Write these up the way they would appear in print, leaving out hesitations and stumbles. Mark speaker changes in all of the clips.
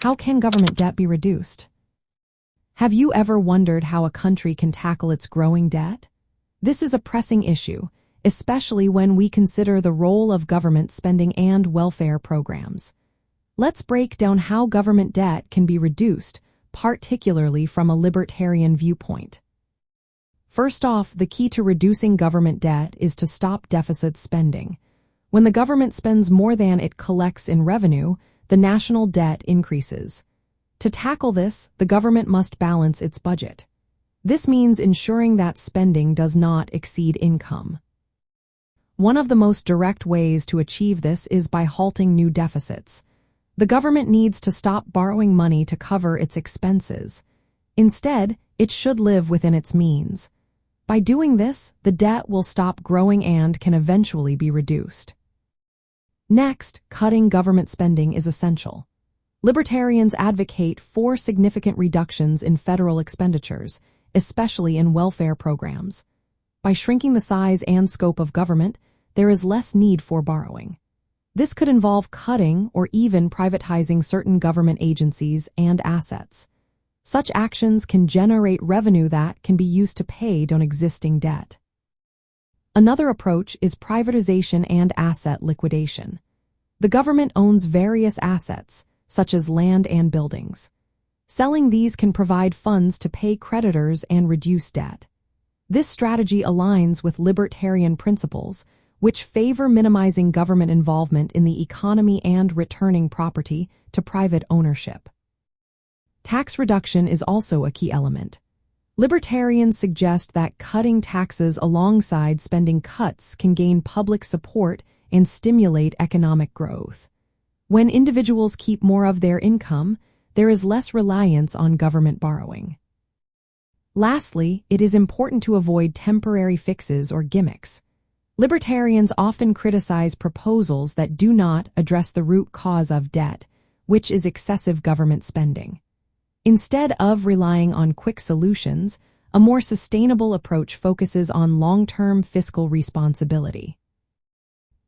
Speaker 1: How can government debt be reduced? Have you ever wondered how a country can tackle its growing debt? This is a pressing issue, especially when we consider the role of government spending and welfare programs. Let's break down how government debt can be reduced, particularly from a libertarian viewpoint. First off, the key to reducing government debt is to stop deficit spending. When the government spends more than it collects in revenue, the national debt increases. To tackle this, the government must balance its budget. This means ensuring that spending does not exceed income. One of the most direct ways to achieve this is by halting new deficits. The government needs to stop borrowing money to cover its expenses. Instead, it should live within its means. By doing this, the debt will stop growing and can eventually be reduced. Next, cutting government spending is essential. Libertarians advocate for significant reductions in federal expenditures, especially in welfare programs. By shrinking the size and scope of government, there is less need for borrowing. This could involve cutting or even privatizing certain government agencies and assets. Such actions can generate revenue that can be used to pay down existing debt. Another approach is privatization and asset liquidation. The government owns various assets, such as land and buildings. Selling these can provide funds to pay creditors and reduce debt. This strategy aligns with libertarian principles, which favor minimizing government involvement in the economy and returning property to private ownership. Tax reduction is also a key element. Libertarians suggest that cutting taxes alongside spending cuts can gain public support and stimulate economic growth. When individuals keep more of their income, there is less reliance on government borrowing. Lastly, it is important to avoid temporary fixes or gimmicks. Libertarians often criticize proposals that do not address the root cause of debt, which is excessive government spending. Instead of relying on quick solutions, a more sustainable approach focuses on long-term fiscal responsibility.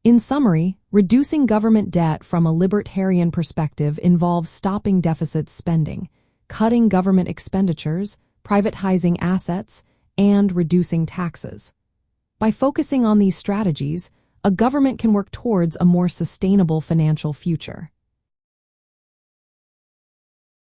Speaker 1: In summary, reducing government debt from a libertarian perspective involves stopping deficit spending, cutting government expenditures, privatizing assets, and reducing taxes. By focusing on these strategies, a government can work towards a more sustainable financial future.